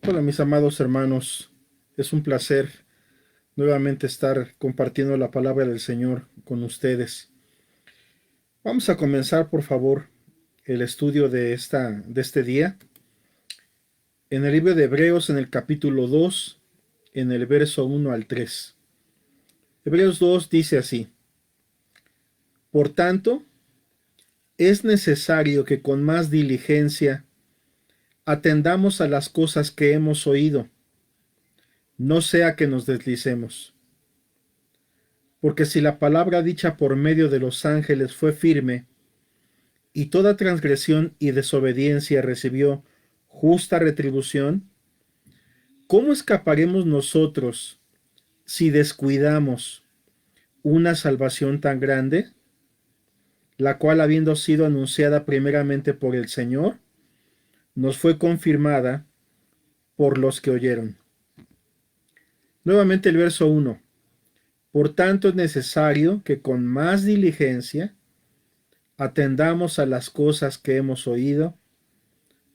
Hola mis amados hermanos, es un placer nuevamente estar compartiendo la palabra del Señor con ustedes. Vamos a comenzar por favor el estudio de este día en el libro de Hebreos en el capítulo 2, en el verso 1 al 3. Hebreos 2 dice así: Por tanto, es necesario que con más diligencia atendamos a las cosas que hemos oído, no sea que nos deslicemos. Porque si la palabra dicha por medio de los ángeles fue firme, y toda transgresión y desobediencia recibió justa retribución, ¿cómo escaparemos nosotros si descuidamos una salvación tan grande, la cual habiendo sido anunciada primeramente por el Señor, nos fue confirmada por los que oyeron? Nuevamente el verso 1. Por tanto es necesario que con más diligencia atendamos a las cosas que hemos oído,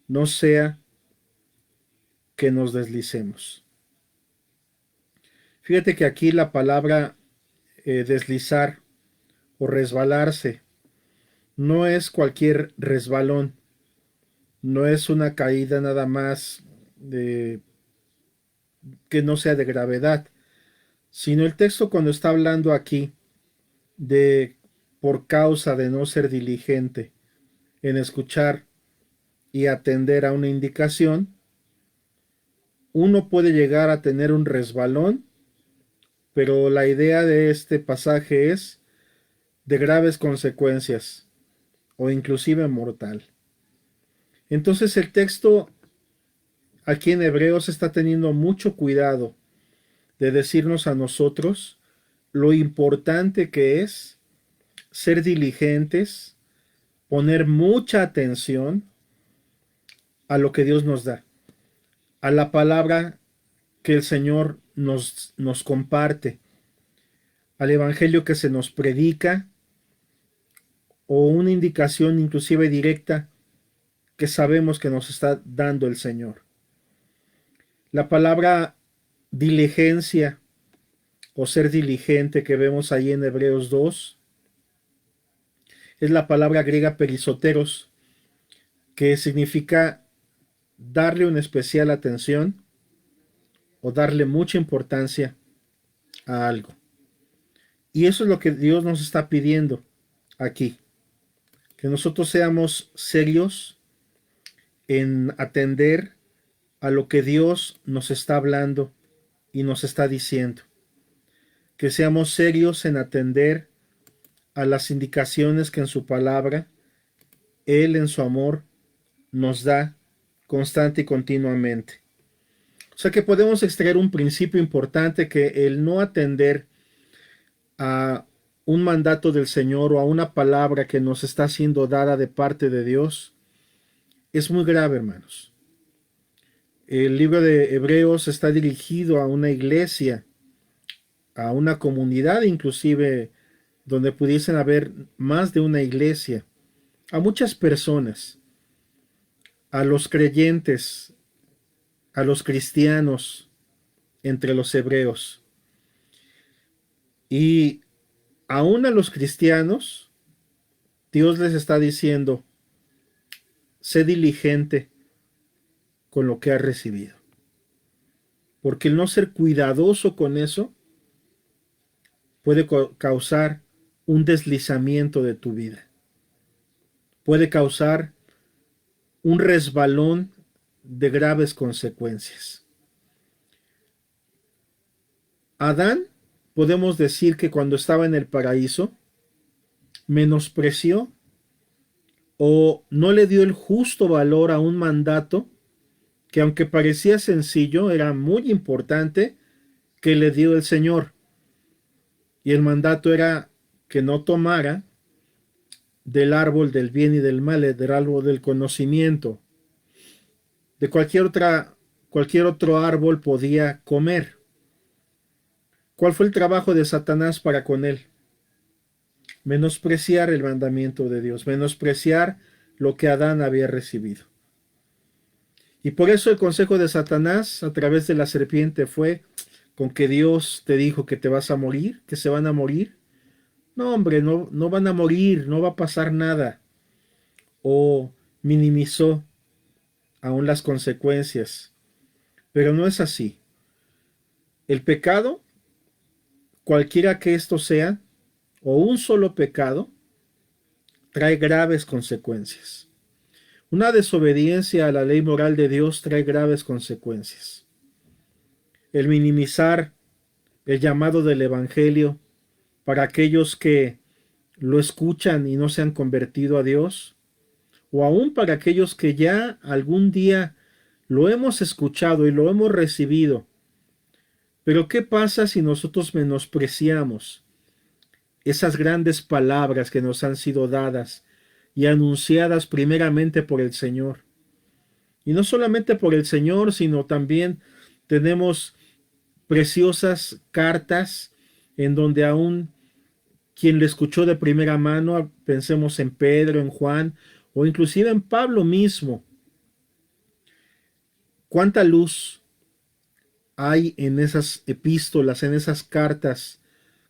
no sea que nos deslicemos. Fíjate que aquí la palabra deslizar o resbalarse no es cualquier resbalón, no es una caída nada más de, que no sea de gravedad, sino el texto cuando está hablando aquí de por causa de no ser diligente en escuchar y atender a una indicación, uno puede llegar a tener un resbalón, pero la idea de este pasaje es de graves consecuencias o inclusive mortal. Entonces el texto aquí en Hebreos está teniendo mucho cuidado de decirnos a nosotros lo importante que es ser diligentes, poner mucha atención a lo que Dios nos da, a la palabra que el Señor nos comparte, al Evangelio que se nos predica o una indicación inclusive directa que sabemos que nos está dando el Señor. La palabra diligencia o ser diligente que vemos ahí en Hebreos 2 es la palabra griega perisoteros, que significa darle una especial atención o darle mucha importancia a algo. Y eso es lo que Dios nos está pidiendo aquí, que nosotros seamos serios en atender a lo que Dios nos está hablando y nos está diciendo, que seamos serios en atender a las indicaciones que en su palabra, Él en su amor, nos da constante y continuamente. O sea que podemos extraer un principio importante, que el no atender a un mandato del Señor o a una palabra que nos está siendo dada de parte de Dios es muy grave, hermanos. El libro de Hebreos está dirigido a una iglesia, a una comunidad inclusive, donde pudiesen haber más de una iglesia, a muchas personas, a los creyentes, a los cristianos entre los hebreos. Y aún a los cristianos, Dios les está diciendo, sé diligente con lo que has recibido. Porque el no ser cuidadoso con eso puede causar un deslizamiento de tu vida. Puede causar un resbalón de graves consecuencias. Adán, podemos decir que cuando estaba en el paraíso, menospreció o no le dio el justo valor a un mandato que, aunque parecía sencillo, era muy importante, que le dio el Señor. Y el mandato era que no tomara del árbol del bien y del mal, del árbol del conocimiento. De cualquier otro árbol podía comer. ¿Cuál fue el trabajo de Satanás para con él? Menospreciar el mandamiento de Dios, menospreciar lo que Adán había recibido. Y por eso el consejo de Satanás a través de la serpiente fue con que Dios te dijo que te vas a morir, que se van a morir. No, hombre, no, no van a morir, no va a pasar nada. O minimizó aún las consecuencias. Pero no es así. El pecado, cualquiera que esto sea, o un solo pecado, trae graves consecuencias. Una desobediencia a la ley moral de Dios trae graves consecuencias. El minimizar el llamado del Evangelio para aquellos que lo escuchan y no se han convertido a Dios, o aún para aquellos que ya algún día lo hemos escuchado y lo hemos recibido. Pero ¿qué pasa si nosotros menospreciamos esas grandes palabras que nos han sido dadas y anunciadas primeramente por el Señor? Y no solamente por el Señor, sino también tenemos preciosas cartas en donde aún quien le escuchó de primera mano, pensemos en Pedro, en Juan o inclusive en Pablo mismo. ¿Cuánta luz hay en esas epístolas, en esas cartas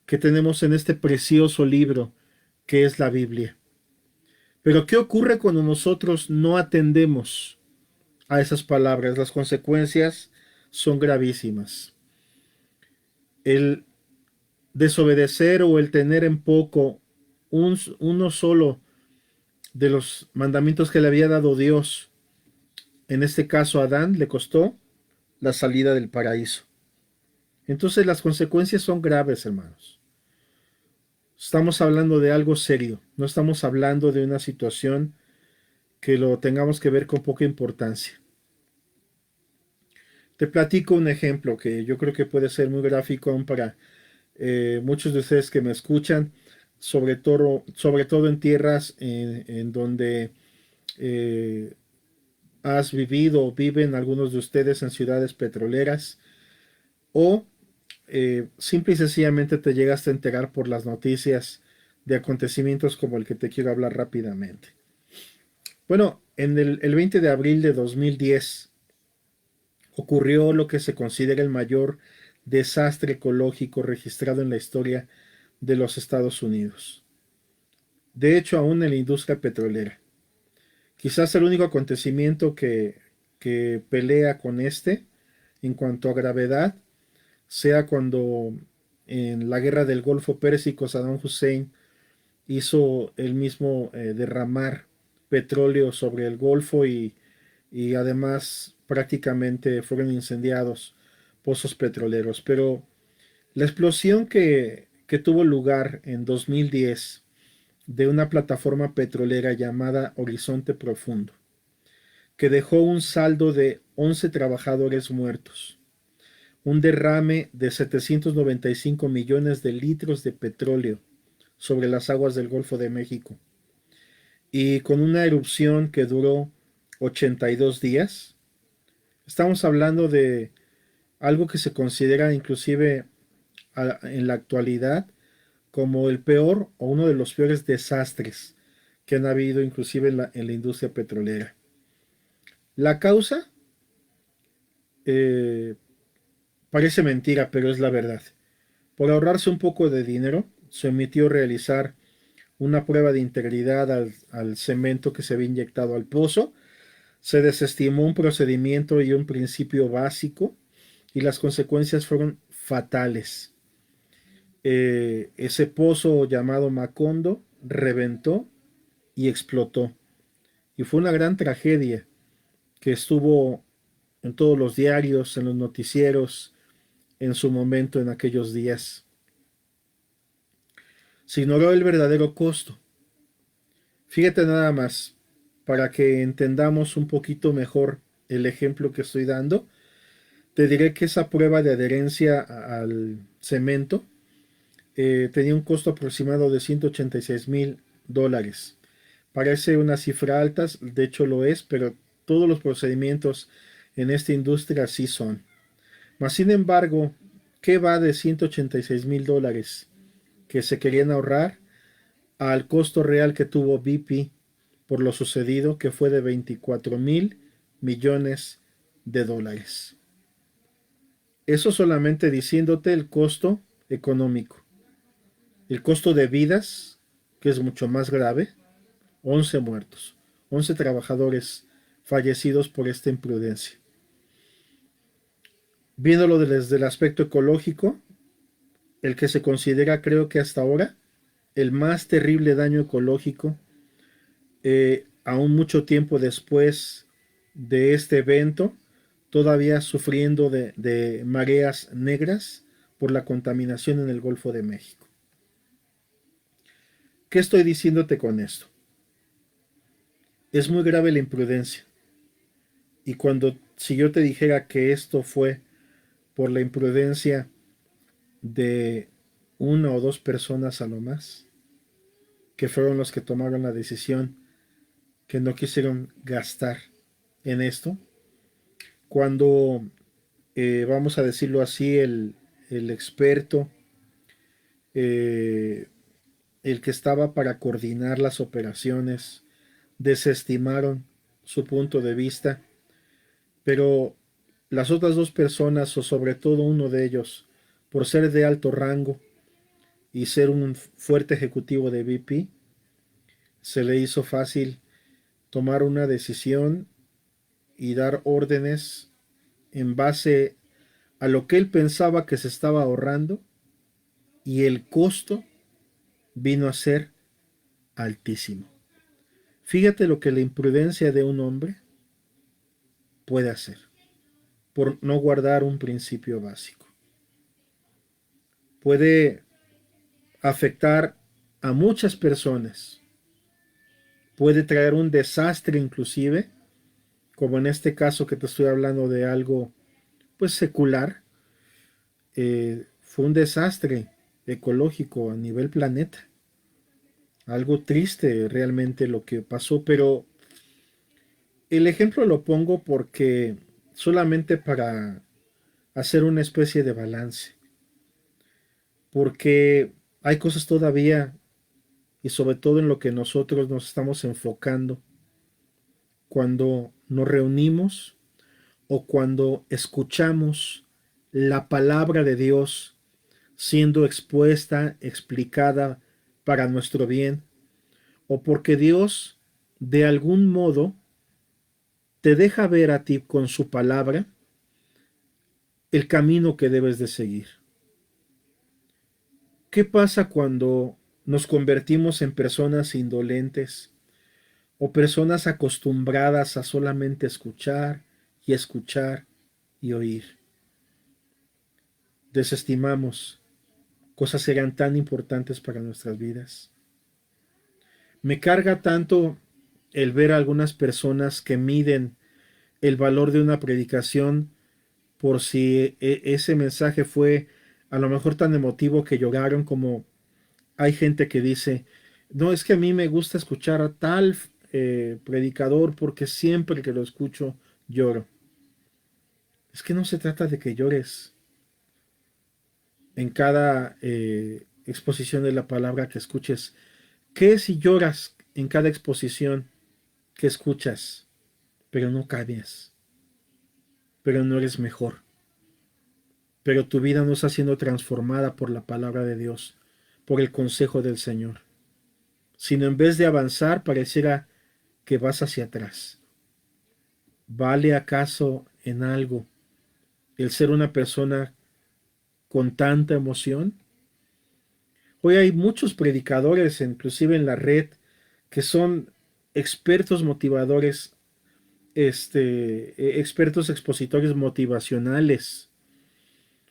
que tenemos en este precioso libro que es la Biblia? Pero ¿qué ocurre cuando nosotros no atendemos a esas palabras? Las consecuencias son gravísimas. El desobedecer o el tener en poco uno solo de los mandamientos que le había dado Dios, en este caso a Adán, le costó la salida del paraíso. Entonces las consecuencias son graves, hermanos. Estamos hablando de algo serio, no estamos hablando de una situación que lo tengamos que ver con poca importancia. Te platico un ejemplo que yo creo que puede ser muy gráfico aún para muchos de ustedes que me escuchan, sobre todo en tierras en donde eh, has vivido o viven algunos de ustedes en ciudades petroleras o simple y sencillamente te llegaste a enterar por las noticias de acontecimientos como el que te quiero hablar rápidamente. Bueno, en el 20 de abril de 2010 ocurrió lo que se considera el mayor desastre ecológico registrado en la historia de los Estados Unidos. De hecho, aún en la industria petrolera. Quizás el único acontecimiento que pelea con este en cuanto a gravedad sea cuando en la guerra del Golfo Pérsico Saddam Hussein hizo el mismo derramar petróleo sobre el Golfo y además prácticamente fueron incendiados pozos petroleros. Pero la explosión que tuvo lugar en 2010 de una plataforma petrolera llamada Horizonte Profundo, que dejó un saldo de 11 trabajadores muertos, un derrame de 795 millones de litros de petróleo sobre las aguas del Golfo de México, y con una erupción que duró 82 días. Estamos hablando de algo que se considera inclusive en la actualidad como el peor o uno de los peores desastres que han habido inclusive en la industria petrolera. La causa eh, parece mentira, pero es la verdad. Por ahorrarse un poco de dinero, se omitió realizar una prueba de integridad al cemento que se había inyectado al pozo, se desestimó un procedimiento y un principio básico y las consecuencias fueron fatales. Ese pozo llamado Macondo reventó y explotó. Y fue una gran tragedia que estuvo en todos los diarios, en los noticieros, en su momento en aquellos días. Se ignoró el verdadero costo. Fíjate nada más, para que entendamos un poquito mejor el ejemplo que estoy dando, te diré que esa prueba de adherencia al cemento tenía un costo aproximado de $186,000. Parece una cifra alta, de hecho lo es, pero todos los procedimientos en esta industria sí son. Mas, sin embargo, ¿qué va de $186,000 que se querían ahorrar al costo real que tuvo BP por lo sucedido, que fue de 24,000,000,000 de dólares. Eso solamente diciéndote el costo económico. El costo de vidas, que es mucho más grave, 11 muertos, 11 trabajadores fallecidos por esta imprudencia. Viéndolo desde el aspecto ecológico, el que se considera, creo que hasta ahora, el más terrible daño ecológico, aún mucho tiempo después de este evento, todavía sufriendo de mareas negras por la contaminación en el Golfo de México. ¿Qué estoy diciéndote con esto? Es muy grave la imprudencia. Y si yo te dijera que esto fue por la imprudencia de una o dos personas a lo más, que fueron los que tomaron la decisión, que no quisieron gastar en esto, cuando, vamos a decirlo así, el experto, eh, el que estaba para coordinar las operaciones, desestimaron su punto de vista, pero las otras dos personas, o sobre todo uno de ellos, por ser de alto rango y ser un fuerte ejecutivo de BP, se le hizo fácil tomar una decisión y dar órdenes en base a lo que él pensaba que se estaba ahorrando, y el costo vino a ser altísimo. Fíjate lo que la imprudencia de un hombre puede hacer por no guardar un principio básico. Puede afectar a muchas personas, puede traer un desastre inclusive, como en este caso que te estoy hablando de algo pues secular. Fue un desastre ecológico a nivel planeta, algo triste realmente lo que pasó, pero el ejemplo lo pongo porque solamente para hacer una especie de balance, porque hay cosas todavía, y sobre todo en lo que nosotros nos estamos enfocando cuando nos reunimos o cuando escuchamos la palabra de Dios siendo expuesta, explicada para nuestro bien, o porque Dios de algún modo te deja ver a ti con su palabra el camino que debes de seguir. ¿Qué pasa cuando nos convertimos en personas indolentes o personas acostumbradas a solamente escuchar y escuchar y oír? Desestimamos cosas que eran tan importantes para nuestras vidas. Me carga tanto el ver a algunas personas que miden el valor de una predicación por si ese mensaje fue a lo mejor tan emotivo que lloraron, como hay gente que dice, no, es que a mí me gusta escuchar a tal predicador porque siempre que lo escucho lloro. Es que no se trata de que llores en cada exposición de la palabra que escuches. ¿Qué si lloras en cada exposición que escuchas, pero no cambias, pero no eres mejor, pero tu vida no está siendo transformada por la palabra de Dios, por el consejo del Señor, sino en vez de avanzar pareciera que vas hacia atrás? ¿Vale acaso en algo el ser una persona con tanta emoción? Hoy hay muchos predicadores, inclusive en la red, que son expertos motivadores, expertos expositores motivacionales.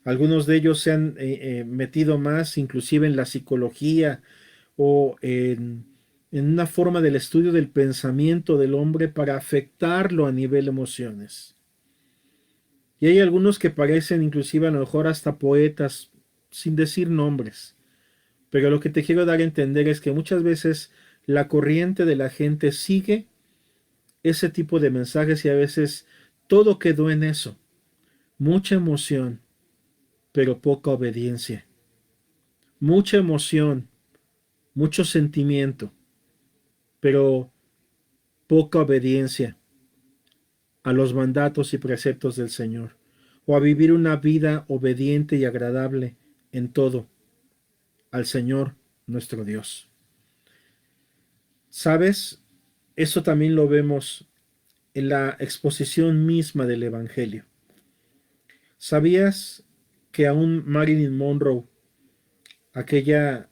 Algunos de ellos se han metido más inclusive en la psicología o en una forma del estudio del pensamiento del hombre para afectarlo a nivel emociones. Y hay algunos que parecen inclusive a lo mejor hasta poetas, sin decir nombres. Pero lo que te quiero dar a entender es que muchas veces la corriente de la gente sigue ese tipo de mensajes y a veces todo quedó en eso. Mucha emoción, pero poca obediencia. Mucha emoción, mucho sentimiento, pero poca obediencia. a los mandatos y preceptos del Señor, o a vivir una vida obediente y agradable en todo al Señor nuestro Dios. ¿Sabes? Eso también lo vemos en la exposición misma del Evangelio. ¿Sabías que aún Marilyn Monroe, aquella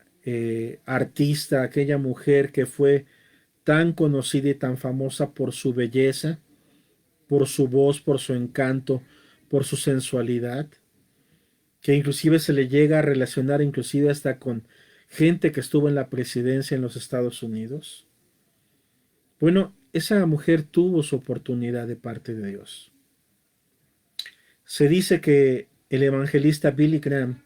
artista, aquella mujer que fue tan conocida y tan famosa por su belleza, por su voz, por su encanto, por su sensualidad, que inclusive se le llega a relacionar inclusive hasta con gente que estuvo en la presidencia en los Estados Unidos? Bueno, esa mujer tuvo su oportunidad de parte de Dios. Se dice que el evangelista Billy Graham,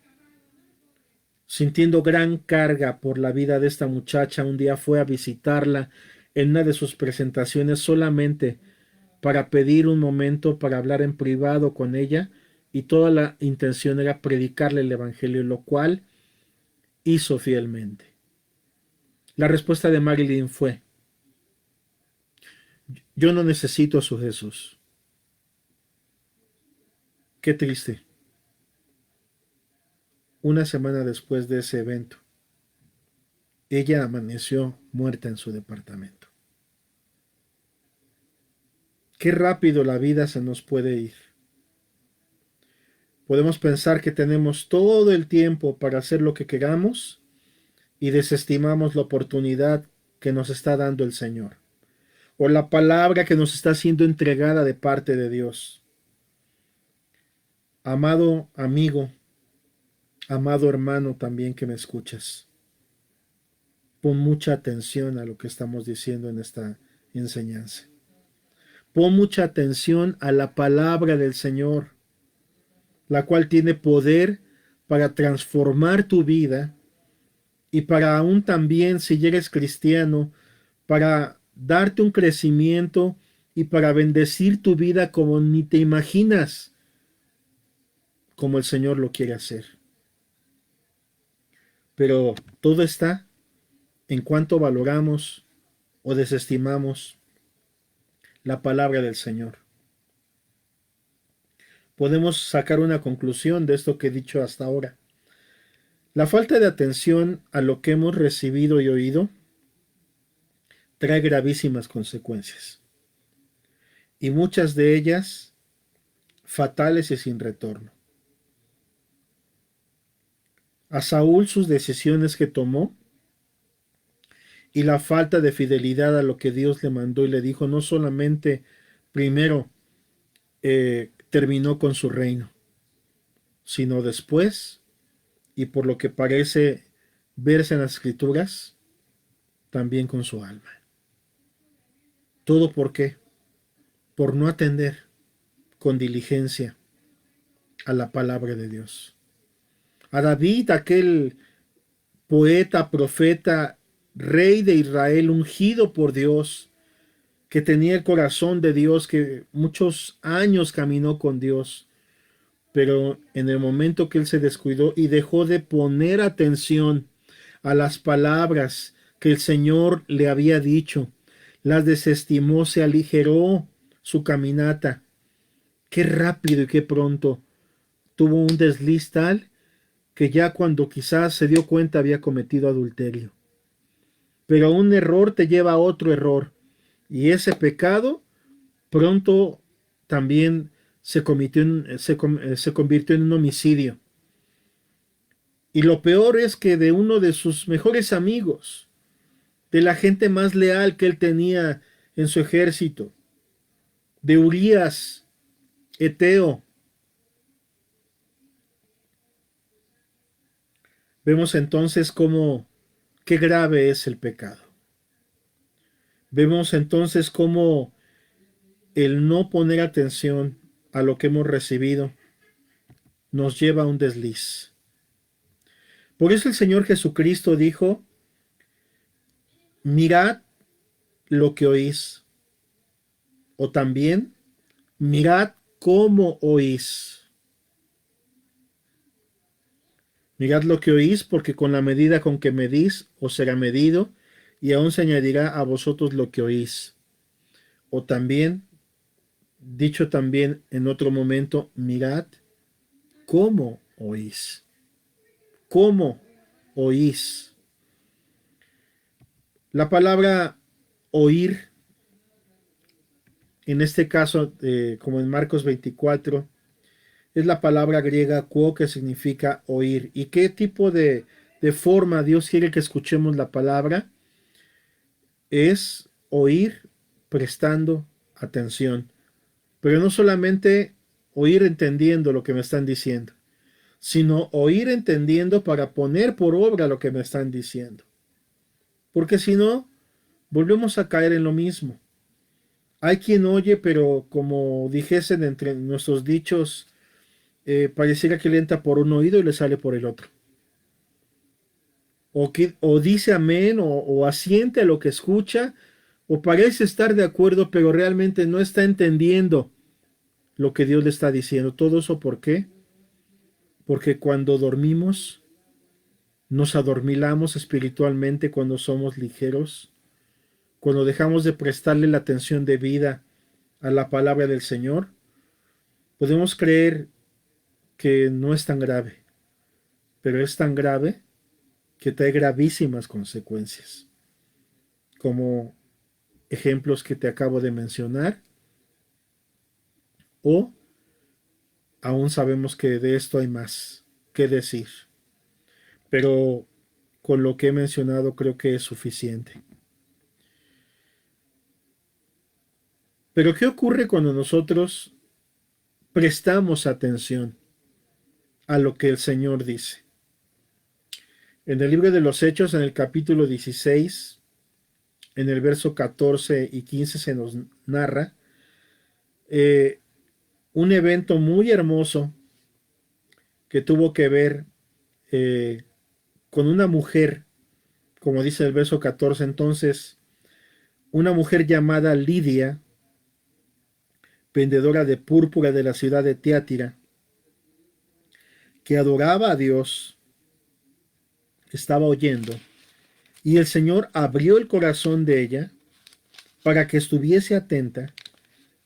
sintiendo gran carga por la vida de esta muchacha, un día fue a visitarla en una de sus presentaciones solamente para pedir un momento para hablar en privado con ella, y toda la intención era predicarle el evangelio, lo cual hizo fielmente. La respuesta de Marilyn fue: yo no necesito a su Jesús. Qué triste. Una semana después de ese evento, ella amaneció muerta en su departamento. Qué rápido la vida se nos puede ir. Podemos pensar que tenemos todo el tiempo para hacer lo que queramos y desestimamos la oportunidad que nos está dando el Señor, o la palabra que nos está siendo entregada de parte de Dios. Amado amigo, amado hermano también que me escuchas, pon mucha atención a lo que estamos diciendo en esta enseñanza. Pon mucha atención a la palabra del Señor, la cual tiene poder para transformar tu vida y para aún también, si eres cristiano, para darte un crecimiento y para bendecir tu vida como ni te imaginas, como el Señor lo quiere hacer. Pero todo está en cuánto valoramos o desestimamos la palabra del Señor. Podemos sacar una conclusión de esto que he dicho hasta ahora. La falta de atención a lo que hemos recibido y oído trae gravísimas consecuencias, y muchas de ellas fatales y sin retorno. A Saúl, sus decisiones que tomó y la falta de fidelidad a lo que Dios le mandó y le dijo, no solamente primero terminó con su reino, sino después, y por lo que parece verse en las Escrituras, también con su alma. ¿Todo por qué? Por no atender con diligencia a la palabra de Dios. A David, aquel poeta, profeta, rey de Israel, ungido por Dios, que tenía el corazón de Dios, que muchos años caminó con Dios, pero en el momento que él se descuidó y dejó de poner atención a las palabras que el Señor le había dicho, las desestimó, se aligeró su caminata. Qué rápido y qué pronto tuvo un desliz tal que ya cuando quizás se dio cuenta había cometido adulterio. Pero un error te lleva a otro error, y ese pecado pronto también se convirtió en un homicidio. Y lo peor es que de uno de sus mejores amigos, de la gente más leal que él tenía en su ejército, de Urías, Eteo, vemos entonces qué grave es el pecado. Vemos entonces cómo el no poner atención a lo que hemos recibido nos lleva a un desliz. Por eso el Señor Jesucristo dijo, mirad lo que oís, o también mirad cómo oís. Mirad lo que oís, porque con la medida con que medís os será medido, y aún se añadirá a vosotros lo que oís. O también dicho también en otro momento, mirad cómo oís. ¿Cómo oís? La palabra oír, en este caso, como en Marcos 24, es la palabra griega quo, que significa oír. ¿Y qué tipo de forma Dios quiere que escuchemos la palabra? Es oír prestando atención. Pero no solamente oír entendiendo lo que me están diciendo, sino oír entendiendo para poner por obra lo que me están diciendo. Porque si no, volvemos a caer en lo mismo. Hay quien oye, pero como dijesen entre nuestros dichos, pareciera que le entra por un oído y le sale por el otro. O dice amén o asiente a lo que escucha, o parece estar de acuerdo, pero realmente no está entendiendo lo que Dios le está diciendo. ¿Todo eso por qué? Porque cuando dormimos, nos adormilamos espiritualmente cuando somos ligeros, cuando dejamos de prestarle la atención debida a la palabra del Señor, podemos creer que no es tan grave, pero es tan grave que trae gravísimas consecuencias, como ejemplos que te acabo de mencionar, o aún sabemos que de esto hay más que decir, pero con lo que he mencionado creo que es suficiente. Pero ¿qué ocurre cuando nosotros prestamos atención a lo que el Señor dice? En el libro de los Hechos, en el capítulo 16, en el verso 14 y 15 se nos narra eh, un evento muy hermoso que tuvo que ver eh, con una mujer, como dice el verso 14. Entonces, una mujer llamada Lidia, vendedora de púrpura de la ciudad de Tiatira, que adoraba a Dios, estaba oyendo, y el Señor abrió el corazón de ella para que estuviese atenta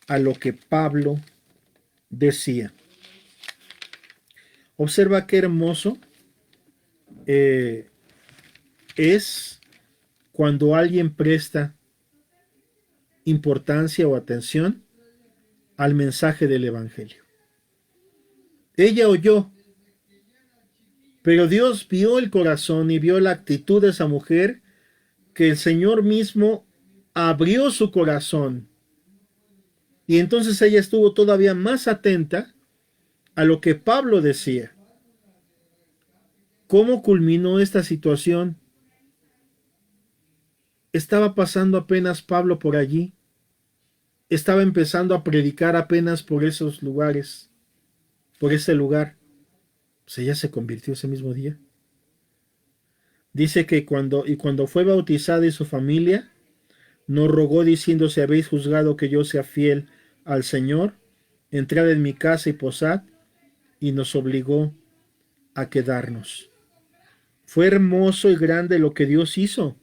a lo que Pablo decía. Observa qué hermoso eh, es cuando alguien presta importancia o atención al mensaje del Evangelio. Ella oyó, pero Dios vio el corazón y vio la actitud de esa mujer, que el Señor mismo abrió su corazón. Y entonces ella estuvo todavía más atenta a lo que Pablo decía. ¿Cómo culminó esta situación? Estaba pasando apenas Pablo por allí. Estaba empezando a predicar apenas por esos lugares, por ese lugar. Pues ella se convirtió ese mismo día. Dice que cuando fue bautizada y su familia, nos rogó diciendo: si habéis juzgado que yo sea fiel al Señor, entrad en mi casa y posad, y nos obligó a quedarnos. Fue hermoso y grande lo que Dios hizo,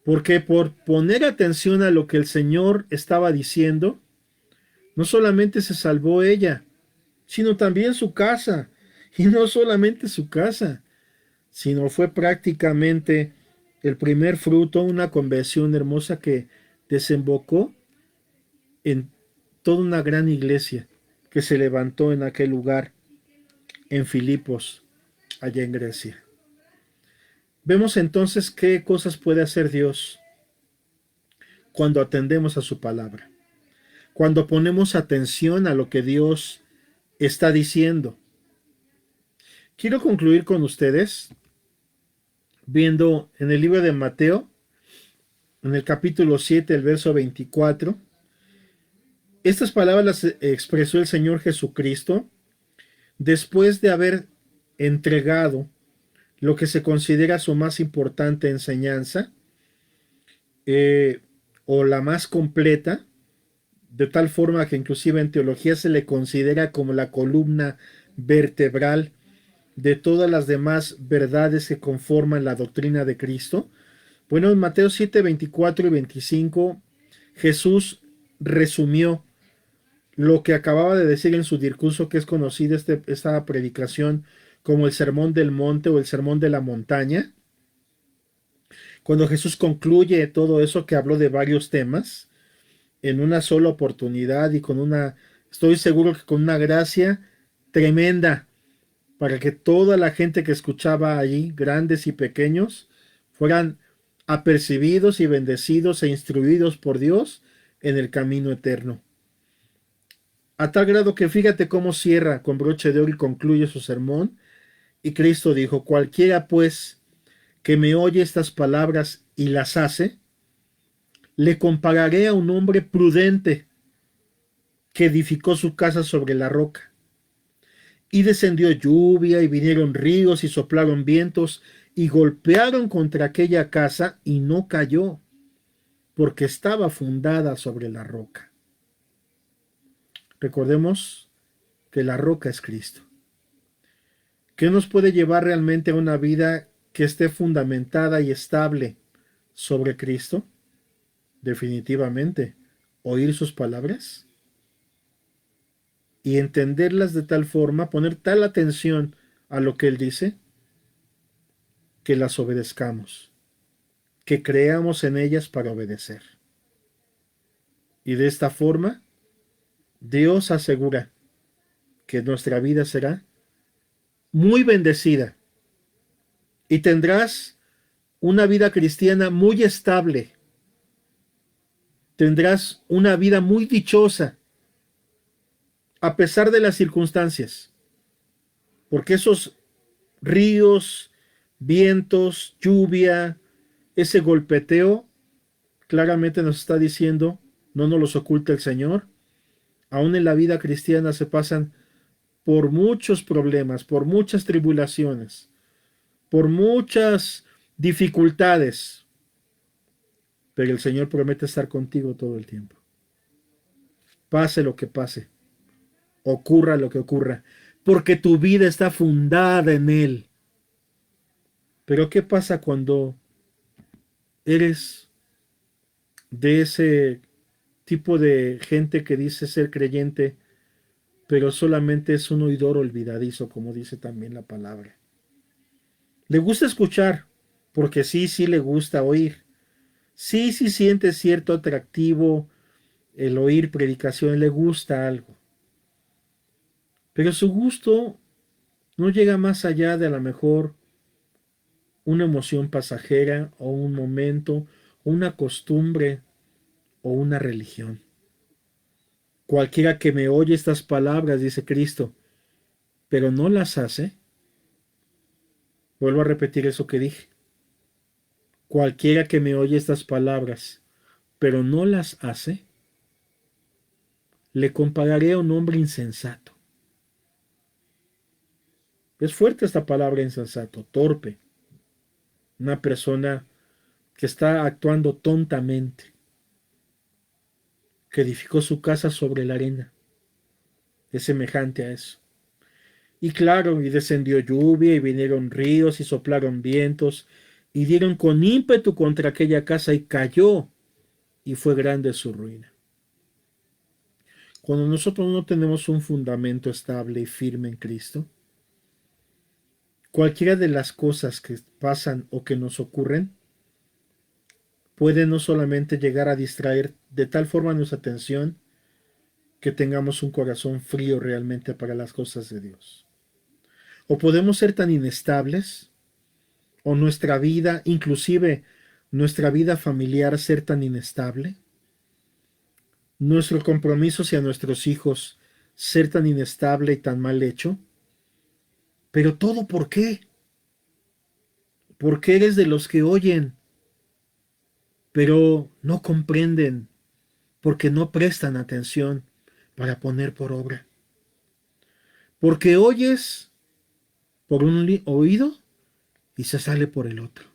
porque por poner atención a lo que el Señor estaba diciendo, no solamente se salvó ella, sino también su casa, y no solamente su casa, sino fue prácticamente el primer fruto, una conversión hermosa que desembocó en toda una gran iglesia que se levantó en aquel lugar, en Filipos, allá en Grecia. Vemos entonces qué cosas puede hacer Dios cuando atendemos a su palabra, cuando ponemos atención a lo que Dios está diciendo. Quiero concluir con ustedes viendo en el libro de Mateo, en el capítulo 7, el verso 24. Estas palabras las expresó el Señor Jesucristo después de haber entregado lo que se considera su más importante enseñanza, eh, o la más completa, de tal forma que inclusive en teología se le considera como la columna vertebral de todas las demás verdades que conforman la doctrina de Cristo. Bueno, en Mateo 7, 24 y 25, Jesús resumió lo que acababa de decir en su discurso, que es conocida esta predicación como el Sermón del Monte o el Sermón de la Montaña, cuando Jesús concluye todo eso que habló de varios temas en una sola oportunidad y estoy seguro que con una gracia tremenda para que toda la gente que escuchaba allí, grandes y pequeños, fueran apercibidos y bendecidos e instruidos por Dios en el camino eterno. A tal grado que fíjate cómo cierra con broche de oro y concluye su sermón. Y Cristo dijo, cualquiera pues que me oye estas palabras y las hace, le compararé a un hombre prudente que edificó su casa sobre la roca. Y descendió lluvia, y vinieron ríos, y soplaron vientos, y golpearon contra aquella casa, y no cayó, porque estaba fundada sobre la roca. Recordemos que la roca es Cristo. ¿Qué nos puede llevar realmente a una vida que esté fundamentada y estable sobre Cristo? Definitivamente, oír sus palabras y entenderlas de tal forma, poner tal atención a lo que Él dice, que las obedezcamos, que creamos en ellas para obedecer. Y de esta forma, Dios asegura que nuestra vida será muy bendecida y tendrás una vida cristiana muy estable, tendrás una vida muy dichosa a pesar de las circunstancias, porque esos ríos, vientos, lluvia, ese golpeteo, claramente nos está diciendo, no nos los oculta el Señor, aún en la vida cristiana se pasan por muchos problemas, por muchas tribulaciones, por muchas dificultades, pero el Señor promete estar contigo todo el tiempo. Pase lo que pase, ocurra lo que ocurra, porque tu vida está fundada en Él. Pero ¿qué pasa cuando eres de ese tipo de gente que dice ser creyente, pero solamente es un oidor olvidadizo, como dice también la palabra? Le gusta escuchar, porque sí, sí le gusta oír. Sí, sí siente cierto atractivo el oír predicación, le gusta algo. Pero su gusto no llega más allá de a lo mejor una emoción pasajera o un momento, o una costumbre o una religión. Cualquiera que me oye estas palabras, dice Cristo, pero no las hace, vuelvo a repetir eso que dije. Cualquiera que me oye estas palabras, pero no las hace, le compararé a un hombre insensato. Es fuerte esta palabra insensato, torpe. Una persona que está actuando tontamente, que edificó su casa sobre la arena. Es semejante a eso. Y claro, y descendió lluvia, y vinieron ríos, y soplaron vientos, y dieron con ímpetu contra aquella casa, y cayó, y fue grande su ruina. Cuando nosotros no tenemos un fundamento estable y firme en Cristo, cualquiera de las cosas que pasan o que nos ocurren puede no solamente llegar a distraer de tal forma nuestra atención que tengamos un corazón frío realmente para las cosas de Dios. O podemos ser tan inestables, o nuestra vida, inclusive nuestra vida familiar, ser tan inestable, nuestro compromiso hacia nuestros hijos ser tan inestable y tan mal hecho. Pero todo ¿por qué? Porque eres de los que oyen, pero no comprenden, porque no prestan atención para poner por obra. Porque oyes por un oído y se sale por el otro.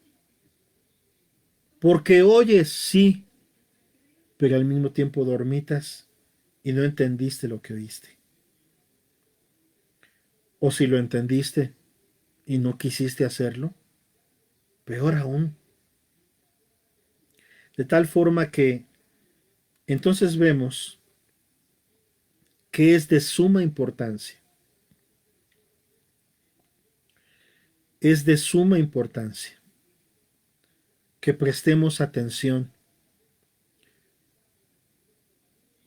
Porque oyes, sí, pero al mismo tiempo dormitas y no entendiste lo que oíste. O si lo entendiste y no quisiste hacerlo, peor aún. De tal forma que entonces vemos que es de suma importancia. Es de suma importancia que prestemos atención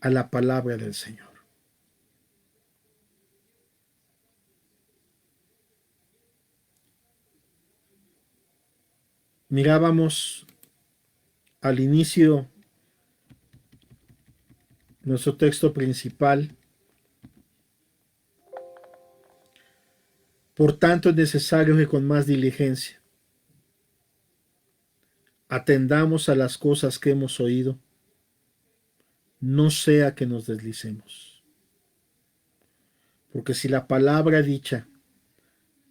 a la palabra del Señor. Mirábamos al inicio nuestro texto principal. Por tanto, es necesario que con más diligencia atendamos a las cosas que hemos oído, no sea que nos deslicemos. Porque si la palabra dicha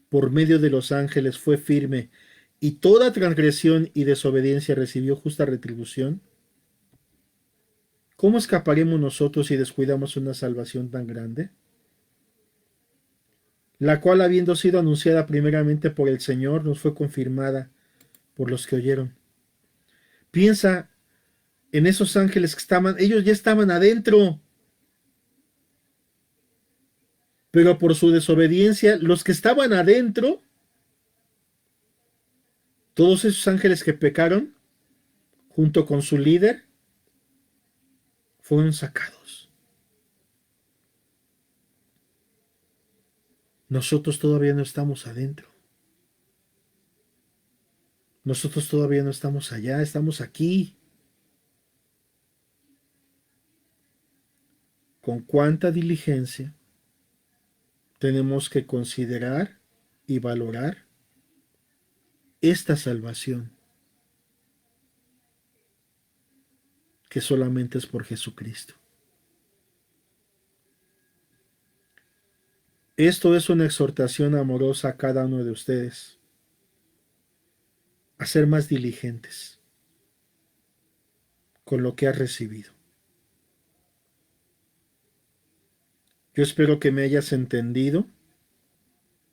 por medio de los ángeles fue firme y toda transgresión y desobediencia recibió justa retribución, ¿cómo escaparemos nosotros si descuidamos una salvación tan grande? La cual, habiendo sido anunciada primeramente por el Señor, nos fue confirmada por los que oyeron. Piensa en esos ángeles que estaban, ellos ya estaban adentro, pero por su desobediencia, los que estaban adentro, todos esos ángeles que pecaron, junto con su líder, fueron sacados. Nosotros todavía no estamos adentro. Nosotros todavía no estamos allá, estamos aquí. Con cuánta diligencia tenemos que considerar y valorar esta salvación, que solamente es por Jesucristo. Esto es una exhortación amorosa a cada uno de ustedes, a ser más diligentes con lo que has recibido. Yo espero que me hayas entendido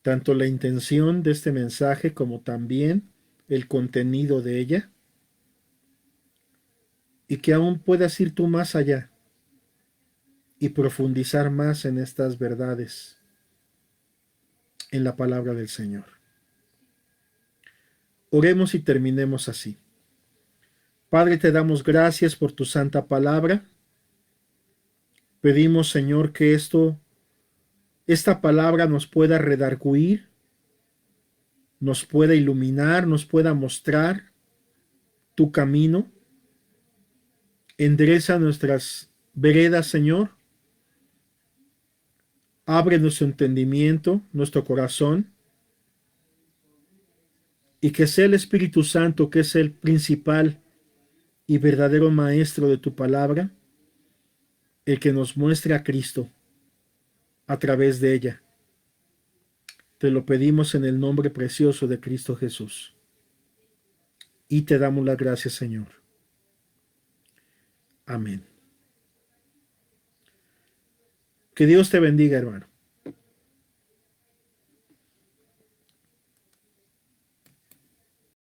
tanto la intención de este mensaje como también el contenido de ella, y que aún puedas ir tú más allá y profundizar más en estas verdades en la palabra del Señor. Oremos y terminemos así. Padre, te damos gracias por tu santa palabra. Pedimos, Señor, que esta palabra nos pueda redarguir, nos pueda iluminar, nos pueda mostrar tu camino. Endereza nuestras veredas, Señor. Abre nuestro entendimiento, nuestro corazón, y que sea el Espíritu Santo, que es el principal y verdadero maestro de tu palabra, el que nos muestre a Cristo a través de ella. Te lo pedimos en el nombre precioso de Cristo Jesús. Y te damos las gracias, Señor. Amén. Que Dios te bendiga, hermano.